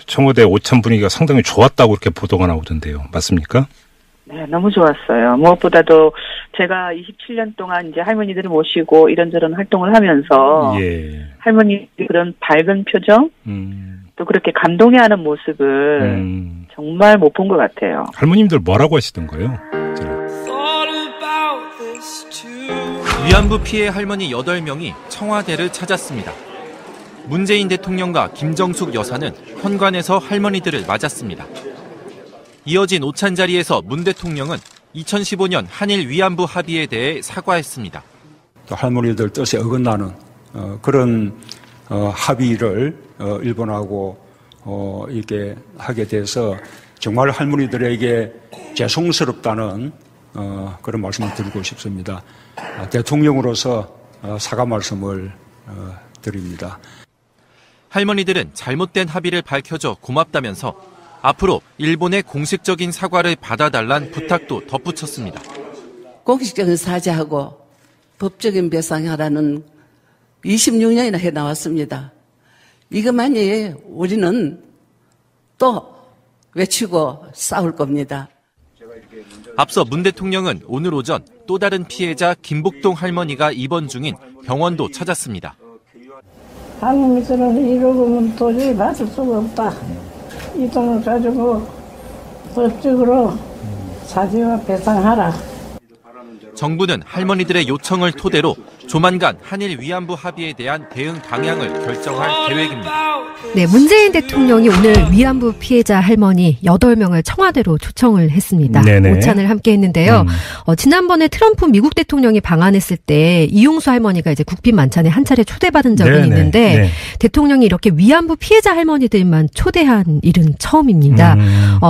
청와대 오찬 분위기가 상당히 좋았다고 이렇게 보도가 나오던데요. 맞습니까? 네, 너무 좋았어요. 무엇보다도 제가 27년 동안 이제 할머니들을 모시고 이런저런 활동을 하면서 예. 할머니들이 그런 밝은 표정, 또 그렇게 감동해하는 모습을 정말 못 본 것 같아요. 할머님들 뭐라고 하시던가요? 위안부 피해 할머니 8명이 청와대를 찾았습니다. 문재인 대통령과 김정숙 여사는 현관에서 할머니들을 맞았습니다. 이어진 오찬 자리에서 문 대통령은 2015년 한일 위안부 합의에 대해 사과했습니다. 또 할머니들 뜻에 어긋나는 그런 합의를 일본하고 이렇게 하게 돼서 정말 할머니들에게 죄송스럽다는 그런 말씀을 드리고 싶습니다. 대통령으로서 사과 말씀을 드립니다. 할머니들은 잘못된 합의를 밝혀줘 고맙다면서 앞으로 일본의 공식적인 사과를 받아달란 부탁도 덧붙였습니다. 공식적인 사죄하고 법적인 배상하라는 26년이나 해나왔습니다. 이것만이 우리는 또 외치고 싸울 겁니다. 앞서 문 대통령은 오늘 오전 또 다른 피해자 김복동 할머니가 입원 중인 병원도 찾았습니다. 할머니들은 이러고는 도저히 받을 수가 없다. 이 돈을 가지고 법적으로 사죄와 배상하라. 정부는 할머니들의 요청을 토대로 조만간 한일 위안부 합의에 대한 대응 방향을 결정할 계획입니다. 네, 문재인 대통령이 오늘 위안부 피해자 할머니 8명을 청와대로 초청을 했습니다. 네네. 오찬을 함께 했는데요. 지난번에 트럼프 미국 대통령이 방한했을 때 이용수 할머니가 이제 국빈 만찬에 한 차례 초대받은 적은 네네. 있는데 네. 대통령이 이렇게 위안부 피해자 할머니들만 초대한 일은 처음입니다.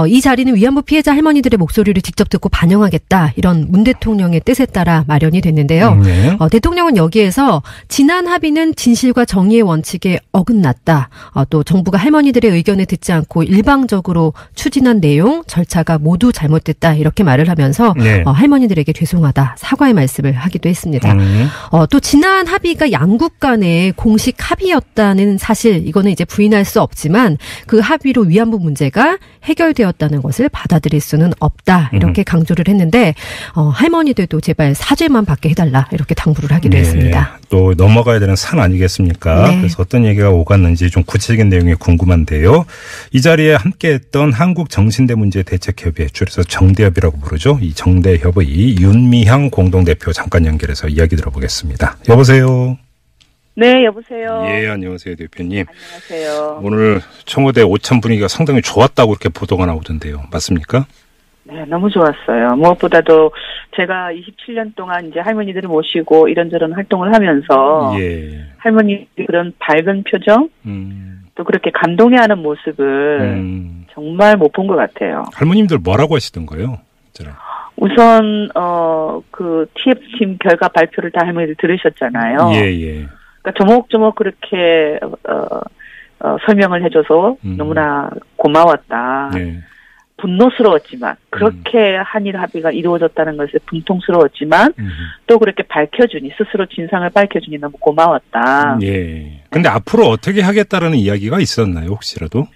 이 자리는 위안부 피해자 할머니들의 목소리를 직접 듣고 반영하겠다. 이런 문 대통령의 뜻에 따라 마련이 됐는데요. 네. 대통령은 여기에서 지난 합의는 진실과 정의의 원칙에 어긋났다. 또 정부가 할머니들의 의견을 듣지 않고 일방적으로 추진한 내용, 절차가 모두 잘못됐다. 이렇게 말을 하면서 네. 할머니들에게 죄송하다. 사과의 말씀을 하기도 했습니다. 또 지난 합의가 양국 간의 공식 합의였다는 사실, 이거는 이제 부인할 수 없지만 그 합의로 위안부 문제가 해결되었다는 것을 받아들일 수는 없다. 이렇게 강조를 했는데 할머니들도 제발 사죄만 받게 해달라. 이렇게 당부를 하기도 했습니다. 또 넘어가야 되는 산 아니겠습니까? 네. 그래서 어떤 얘기가 오갔는지 좀 구체적인 내용이 궁금한데요. 이 자리에 함께했던 한국정신대문제대책협의, 줄여서 정대협이라고 부르죠. 이 정대협의 윤미향 공동대표 잠깐 연결해서 이야기 들어보겠습니다. 여보세요. 네, 여보세요. 예, 안녕하세요, 대표님. 안녕하세요. 오늘 청와대 오찬 분위기가 상당히 좋았다고 이렇게 보도가 나오던데요. 맞습니까? 네, 너무 좋았어요. 무엇보다도 제가 27년 동안 이제 할머니들을 모시고 이런저런 활동을 하면서 예. 할머니들이 그런 밝은 표정, 또 그렇게 감동해하는 모습을 정말 못 본 것 같아요. 할머님들 뭐라고 하시던가요? 우선 그 TF팀 결과 발표를 다 할머니들 들으셨잖아요. 예. 그러니까 조목조목 그렇게 설명을 해줘서 너무나 고마웠다. 예. 분노스러웠지만 그렇게 한일 합의가 이루어졌다는 것에 분통스러웠지만 또 그렇게 밝혀주니, 스스로 진상을 밝혀주니 너무 고마웠다. 예. 근데 앞으로 어떻게 하겠다라는 이야기가 있었나요, 혹시라도?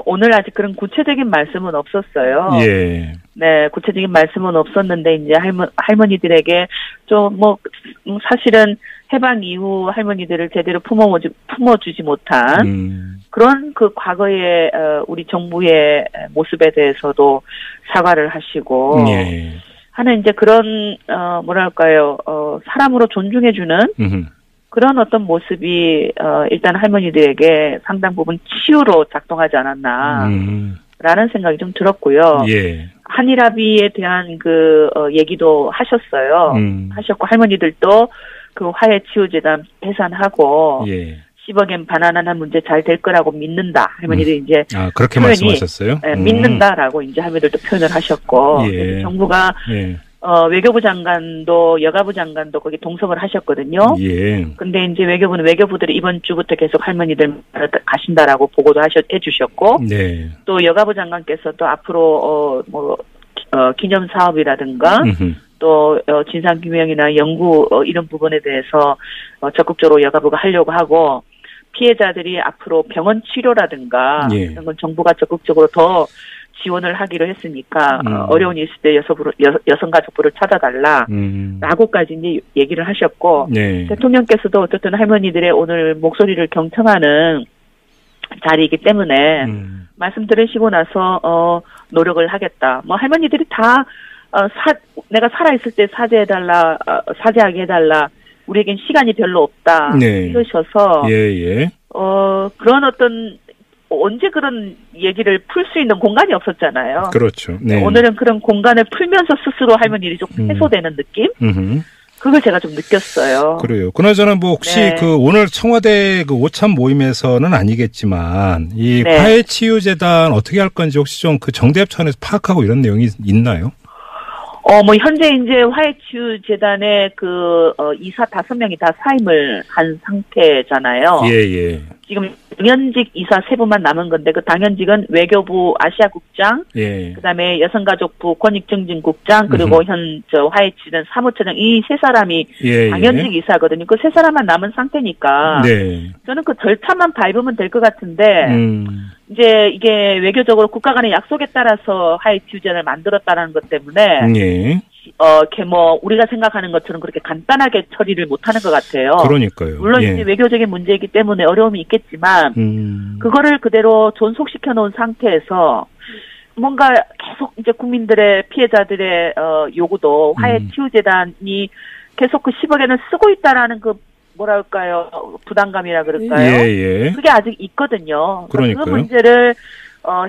오늘 아직 그런 구체적인 말씀은 없었어요. 예. 네, 구체적인 말씀은 없었는데 이제 할머니들에게 좀 사실은 해방 이후 할머니들을 제대로 품어주지 못한 그런 그 과거의 우리 정부의 모습에 대해서도 사과를 하시고 예. 하는 이제 그런 뭐랄까요, 사람으로 존중해주는 그런 어떤 모습이 일단 할머니들에게 상당 부분 치유로 작동하지 않았나라는 생각이 좀 들었고요. 예. 한일 합의에 대한 그 얘기도 하셨어요. 하셨고 할머니들도 그 화해 치유재단 해산하고 예. 10억엔 반환하는 문제 잘 될 거라고 믿는다. 할머니들이 이제 그렇게 말씀하셨어요? 네, 믿는다라고 이제 할머니들도 표현을 하셨고 예. 정부가 예. 외교부 장관도 여가부 장관도 거기 동석을 하셨거든요. 예. 근데 이제 외교부는 외교부들이 이번 주부터 계속 할머니들 가신다라고 보고도 해주셨고, 네. 또 여가부 장관께서도 앞으로 기념 사업이라든가 또 진상규명이나 연구 이런 부분에 대해서 적극적으로 여가부가 하려고 하고, 피해자들이 앞으로 병원 치료라든가 예. 이런 건 정부가 적극적으로 더 지원을 하기로 했으니까 어려운 일 있을 때 여성가족부를 찾아달라라고까지 이제 얘기를 하셨고 네. 대통령께서도 어쨌든 할머니들의 오늘 목소리를 경청하는 자리이기 때문에 말씀 들으시고 나서 노력을 하겠다. 뭐 할머니들이 다 내가 살아있을 때 사죄해달라, 사죄하게 해달라. 우리에겐 시간이 별로 없다. 네. 이러셔서 예. 그런 어떤 언제 그런 얘기를 풀 수 있는 공간이 없었잖아요. 그렇죠. 네. 오늘은 그런 공간을 풀면서 스스로 할머니들이 좀 해소되는 느낌? 그걸 제가 좀 느꼈어요. 그래요. 그나저나 뭐 혹시 네. 그 오늘 청와대 그 오참 모임에서는 아니겠지만 이 네. 화해치유재단 어떻게 할 건지 혹시 좀 그 정대협 차원에서 파악하고 이런 내용이 있나요? 뭐 현재 이제 화해치유재단의 그 이사 5명이 다 사임을 한 상태잖아요. 예. 지금 당연직 이사 3분만 남은 건데 그 당연직은 외교부 아시아국장, 예. 그다음에 여성가족부 권익증진국장 그리고 현 화해치유재단 사무처장 이 3사람이 예. 당연직 이사거든요. 그 3사람만 남은 상태니까 네. 저는 그 절차만 밟으면 될 것 같은데 이제 이게 외교적으로 국가 간의 약속에 따라서 화해치유재단을 만들었다는 것 때문에 예. 이렇게 뭐 우리가 생각하는 것처럼 그렇게 간단하게 처리를 못하는 것 같아요. 그러니까요. 물론 예. 이제 외교적인 문제이기 때문에 어려움이 있겠지만 그거를 그대로 존속시켜 놓은 상태에서 뭔가 계속 이제 국민들의 피해자들의 요구도 화해치유재단이 계속 그 10억엔을 쓰고 있다라는 그 뭐랄까요 부담감이라 그럴까요? 예. 그게 아직 있거든요. 그러니까요. 그 문제를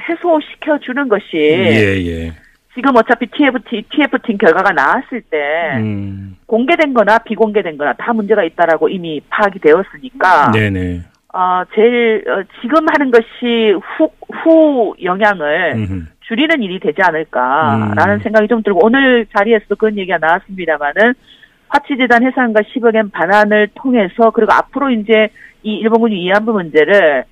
해소시켜 주는 것이 예. 지금 어차피 TF팀 결과가 나왔을 때 공개된 거나 비공개된 거나 다 문제가 있다라고 이미 파악이 되었으니까 네네. 제일 지금 하는 것이 후 영향을 줄이는 일이 되지 않을까라는 생각이 좀 들고 오늘 자리에서도 그런 얘기가 나왔습니다만은 화치재단 해산과 10억엔 반환을 통해서 그리고 앞으로 이제 이 일본군주 위안부 문제를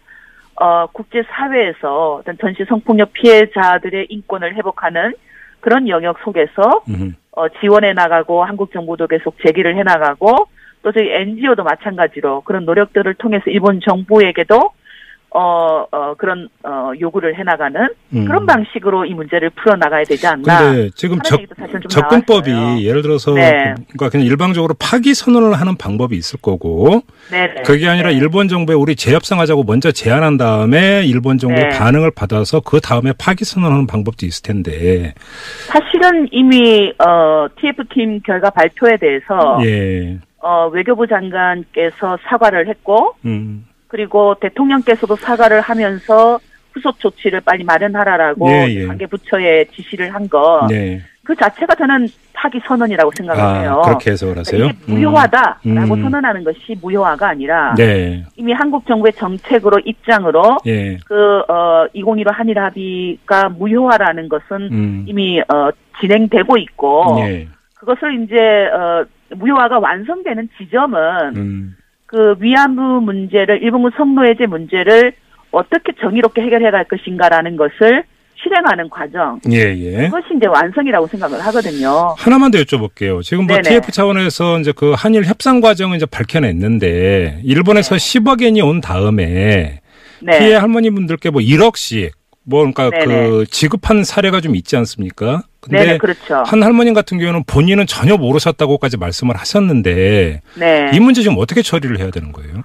국제사회에서 어떤 전시 성폭력 피해자들의 인권을 회복하는 그런 영역 속에서 지원해 나가고 한국 정부도 계속 제기를 해 나가고 또 저희 NGO도 마찬가지로 그런 노력들을 통해서 일본 정부에게도 그런 요구를 해 나가는 그런 방식으로 이 문제를 풀어 나가야 되지 않나. 근데 지금 사실 좀 접근법이 나왔어요. 예를 들어서 네. 그러니까 그냥 일방적으로 파기 선언을 하는 방법이 있을 거고 네네. 그게 아니라 일본 정부에 우리 재협상하자고 먼저 제안한 다음에 일본 정부의 네. 반응을 받아서 그 다음에 파기 선언하는 방법도 있을 텐데. 사실은 이미 TF팀 결과 발표에 대해서 예. 외교부 장관께서 사과를 했고 그리고 대통령께서도 사과를 하면서 후속 조치를 빨리 마련하라라고 관계 부처에 지시를 한 거. 네. 그 자체가 저는 파기 선언이라고 생각을 해요. 그렇게 해석을 하세요? 이게 무효하다라고 선언하는 것이 무효화가 아니라 네. 이미 한국 정부의 정책으로 입장으로 예. 2015 한일 합의가 무효화라는 것은 이미 진행되고 있고 예. 그것을 이제 무효화가 완성되는 지점은 그 위안부 문제를 일본군 성노예제 문제를 어떻게 정의롭게 해결해 갈 것인가라는 것을 실행하는 과정. 예. 그것이 이제 완성이라고 생각을 하거든요. 하나만 더 여쭤볼게요. 지금 뭐 네네. TF 차원에서 이제 그 한일 협상 과정을 이제 밝혀냈는데 일본에서 10억엔이 온 다음에 피해 할머니분들께 뭐 1억씩 뭐 그러니까 그 지급한 사례가 좀 있지 않습니까? 근데 네네, 그렇죠. 한 할머니 같은 경우는 본인은 전혀 모르셨다고까지 말씀을 하셨는데 네. 이 문제 지금 어떻게 처리를 해야 되는 거예요?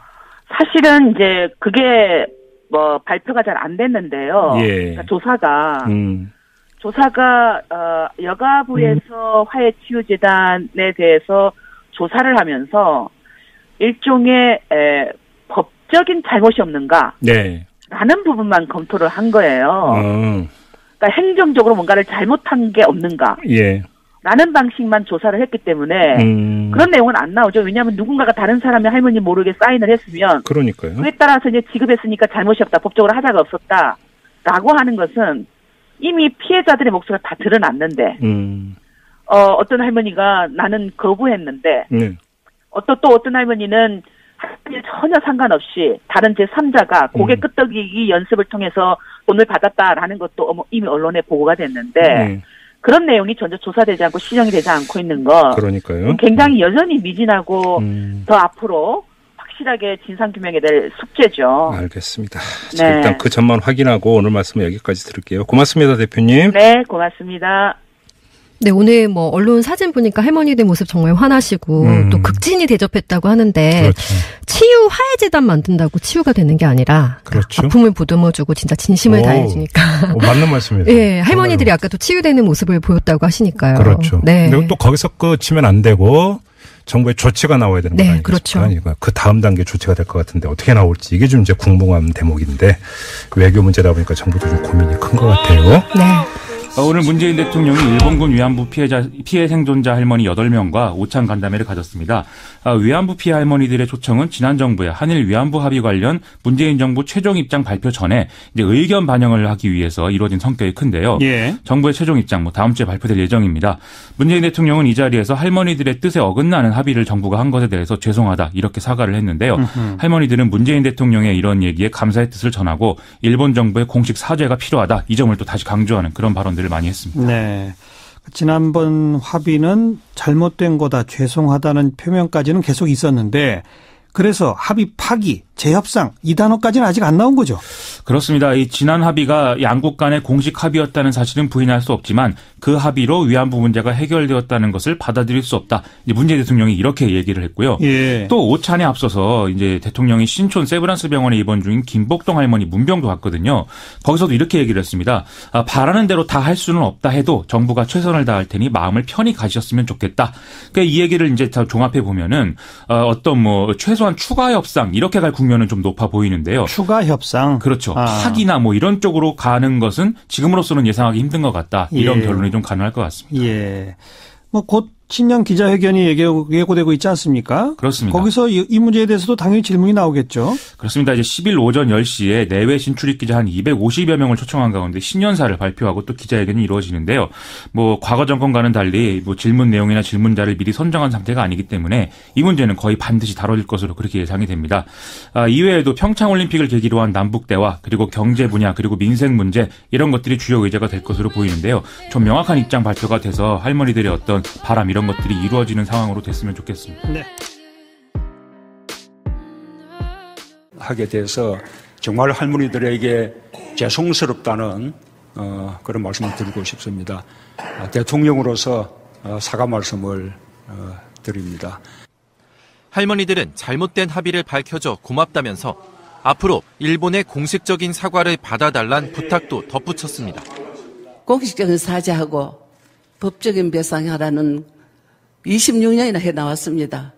사실은 이제 그게 뭐 발표가 잘 안 됐는데요. 예. 그러니까 조사가 여가부에서 화해치유재단에 대해서 조사를 하면서 일종의 법적인 잘못이 없는가? 네. 라는 부분만 검토를 한 거예요. 그러니까 행정적으로 뭔가를 잘못한 게 없는가? 예. 라는 방식만 조사를 했기 때문에 그런 내용은 안 나오죠. 왜냐하면 누군가가 다른 사람이 할머니 모르게 사인을 했으면 그러니까요. 그에 따라서 이제 지급했으니까 잘못이 없다. 법적으로 하자가 없었다라고 하는 것은 이미 피해자들의 목소리가 다 드러났는데 어떤 할머니가 나는 거부했는데 또 어떤 할머니는 전혀 상관없이 다른 제3자가 고개 끄덕이기 연습을 통해서 돈을 받았다라는 것도 이미 언론에 보고가 됐는데 그런 내용이 전혀 조사되지 않고 신용이 되지 않고 있는 거. 그러니까요. 굉장히 여전히 미진하고 더 앞으로 확실하게 진상규명이 될 숙제죠. 알겠습니다. 자, 일단 그 점만 확인하고 오늘 말씀은 여기까지 들을게요. 고맙습니다, 대표님. 네, 고맙습니다. 네, 오늘 뭐 언론 사진 보니까 할머니들 모습 정말 화나시고 또 극진히 대접했다고 하는데 그렇죠. 치유 화해재단 만든다고 치유가 되는 게 아니라 그렇죠. 아픔을 보듬어주고 진짜 진심을 다해주니까 맞는 말씀이에요. 네, 할머니들이 아까 또 치유되는 모습을 보였다고 하시니까요. 그렇죠. 네. 그리고 또 거기서 끝이면 안 되고 정부의 조치가 나와야 되는 거 아니겠습니까? 그렇죠. 그러니까 그 다음 단계 조치가 될 것 같은데 어떻게 나올지 이게 좀 이제 궁금한 대목인데 외교 문제다 보니까 정부도 좀 고민이 큰 것 같아요. 네. 오늘 문재인 대통령이 일본군 위안부 피해 생존자 할머니 8명과 오찬 간담회를 가졌습니다. 위안부 피해 할머니들의 초청은 지난 정부의 한일 위안부 합의 관련 문재인 정부 최종 입장 발표 전에 이제 의견 반영을 하기 위해서 이루어진 성격이 큰데요. 예. 정부의 최종 입장 다음 주에 발표될 예정입니다. 문재인 대통령은 이 자리에서 할머니들의 뜻에 어긋나는 합의를 정부가 한 것에 대해서 죄송하다 이렇게 사과를 했는데요. 할머니들은 문재인 대통령의 이런 얘기에 감사의 뜻을 전하고 일본 정부의 공식 사죄가 필요하다 이 점을 또 다시 강조하는 그런 발언들을 많이 했습니다. 네. 지난번 합의는 잘못된 거다, 죄송하다는 표명까지는 계속 있었는데 그래서 합의 파기, 재협상 이 단어까지는 아직 안 나온 거죠. 그렇습니다. 이 지난 합의가 양국 간의 공식 합의였다는 사실은 부인할 수 없지만 그 합의로 위안부 문제가 해결되었다는 것을 받아들일 수 없다. 이제 문재인 대통령이 이렇게 얘기를 했고요. 예. 또 오찬에 앞서서 이제 대통령이 신촌 세브란스 병원에 입원 중인 김복동 할머니 문병도 갔거든요. 거기서도 이렇게 얘기를 했습니다. 바라는 대로 다 할 수는 없다 해도 정부가 최선을 다할 테니 마음을 편히 가셨으면 좋겠다. 그러니까 이 얘기를 이제 다 종합해 보면은 어떤 뭐 최소한 추가 협상 이렇게 갈 국면은 좀 높아 보이는데요. 추가 협상. 그렇죠. 파기나 뭐 이런 쪽으로 가는 것은 지금으로서는 예상하기 힘든 것 같다. 이런 결론이 좀 가능할 것 같습니다. 예. 뭐 곧 신년 기자회견이 예고되고 있지 않습니까? 그렇습니다. 거기서 이 문제에 대해서도 당연히 질문이 나오겠죠. 그렇습니다. 이제 10일 오전 10시에 내외 진출입 기자 한 250여 명을 초청한 가운데 신년사를 발표하고 또 기자회견이 이루어지는데요. 뭐 과거 정권과는 달리 뭐 질문 내용이나 질문자를 미리 선정한 상태가 아니기 때문에 이 문제는 거의 반드시 다뤄질 것으로 그렇게 예상이 됩니다. 이외에도 평창올림픽을 계기로 한 남북대화 그리고 경제 분야 그리고 민생 문제 이런 것들이 주요 의제가 될 것으로 보이는데요. 좀 명확한 입장 발표가 돼서 할머니들의 어떤 바람 이런 것들이 이루어지는 상황으로 됐으면 좋겠습니다. 네. 하게 돼서 정말 할머니들에게 죄송스럽다는 그런 말씀을 드리고 싶습니다. 대통령으로서 사과 말씀을 드립니다. 할머니들은 잘못된 합의를 밝혀줘 고맙다면서 앞으로 일본의 공식적인 사과를 받아달란 부탁도 덧붙였습니다. 공식적인 사죄하고 법적인 배상하라는 26년이나 해나왔습니다.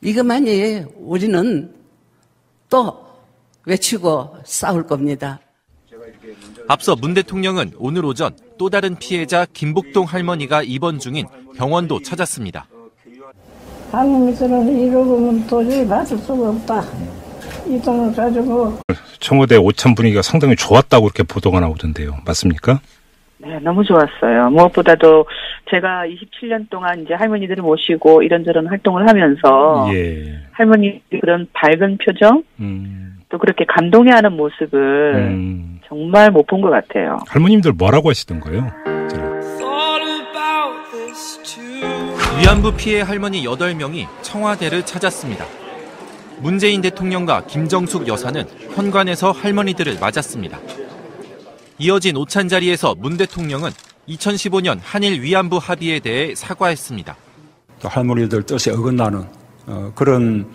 이것만이 우리는 또 외치고 싸울 겁니다. 앞서 문 대통령은 오늘 오전 또 다른 피해자 김복동 할머니가 입원 중인 병원도 찾았습니다. 할머니들은 이러고는 도저히 받을 수가 없다. 이 돈을 가지고. 청와대 오찬 분위기가 상당히 좋았다고 이렇게 보도가 나오던데요. 맞습니까? 네, 너무 좋았어요. 무엇보다도 제가 27년 동안 이제 할머니들을 모시고 이런저런 활동을 하면서 할머니 그런 밝은 표정, 또 그렇게 감동해하는 모습을 정말 못 본 것 같아요. 할머님들 뭐라고 하시던가요? 위안부 피해 할머니 8명이 청와대를 찾았습니다. 문재인 대통령과 김정숙 여사는 현관에서 할머니들을 맞았습니다. 이어진 오찬 자리에서 문 대통령은 2015년 한일 위안부 합의에 대해 사과했습니다. 또 할머니들 뜻에 어긋나는 그런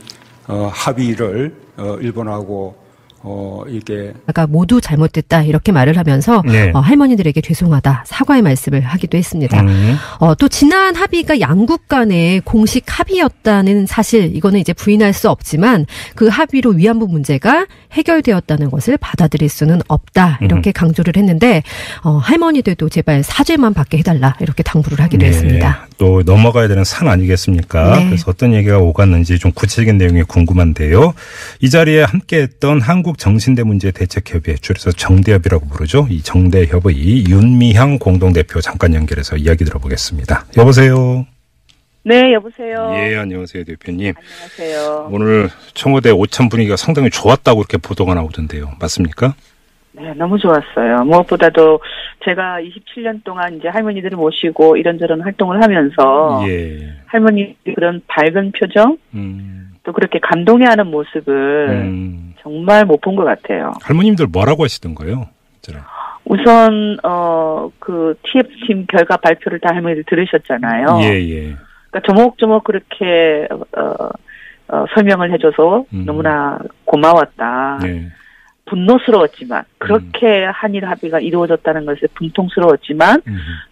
합의를 일본하고 이게 아까 모두 잘못됐다 이렇게 말을 하면서 할머니들에게 죄송하다 사과의 말씀을 하기도 했습니다. 또 지난 합의가 양국 간의 공식 합의였다는 사실 이거는 이제 부인할 수 없지만 그 합의로 위안부 문제가 해결되었다는 것을 받아들일 수는 없다 이렇게 강조를 했는데 할머니들도 제발 사죄만 받게 해달라 이렇게 당부를 하기도 했습니다. 또 넘어가야 되는 산 아니겠습니까? 그래서 어떤 얘기가 오갔는지 좀 구체적인 내용이 궁금한데요. 이 자리에 함께했던 한국 정신대 문제 대책협의회 줄여서 정대협이라고 부르죠. 이 정대협의 윤미향 공동대표 잠깐 연결해서 이야기 들어보겠습니다. 여보세요. 네, 여보세요. 예, 안녕하세요, 대표님. 안녕하세요. 오늘 청와대 오찬 분위기가 상당히 좋았다고 이렇게 보도가 나오던데요. 맞습니까? 네, 너무 좋았어요. 무엇보다도 제가 27년 동안 이제 할머니들을 모시고 이런저런 활동을 하면서 할머니 그런 밝은 표정, 또 그렇게 감동해하는 모습을 정말 못 본 것 같아요. 할머님들 뭐라고 하시던가요? 우선 그 TF팀 결과 발표를 다 할머니들 들으셨잖아요. 예. 그러니까 조목조목 그렇게 설명을 해줘서 너무나 고마웠다. 네. 분노스러웠지만 그렇게 한일 합의가 이루어졌다는 것에 분통스러웠지만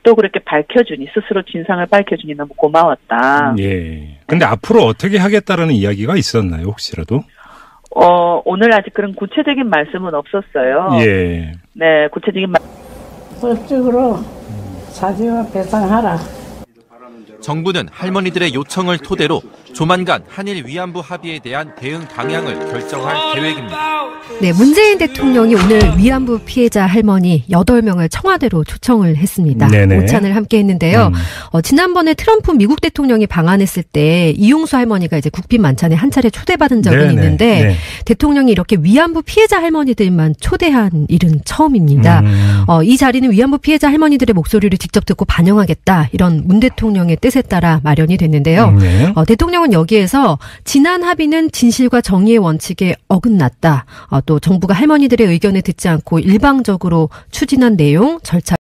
또 그렇게 밝혀주니 스스로 진상을 밝혀주니 너무 고마웠다. 예. 근데 앞으로 어떻게 하겠다라는 이야기가 있었나요, 혹시라도? 오늘 아직 그런 구체적인 말씀은 없었어요. 예. 네, 구체적인 법적으로 사죄와 배상하라. 정부는 할머니들의 요청을 토대로 조만간 한일 위안부 합의에 대한 대응 방향을 결정할 계획입니다. 네, 문재인 대통령이 오늘 위안부 피해자 할머니 8명을 청와대로 초청을 했습니다. 네네. 오찬을 함께 했는데요. 지난번에 트럼프 미국 대통령이 방한했을 때 이용수 할머니가 이제 국빈 만찬에 한 차례 초대받은 적이 네네. 있는데 네. 대통령이 이렇게 위안부 피해자 할머니들만 초대한 일은 처음입니다. 이 자리는 위안부 피해자 할머니들의 목소리를 직접 듣고 반영하겠다. 이런 문 대통령의 뜻에 따라 마련이 됐는데요. 네. 대통령은 여기에서 지난 합의는 진실과 정의의 원칙에 어긋났다. 또 정부가 할머니들의 의견을 듣지 않고 일방적으로 추진한 내용, 절차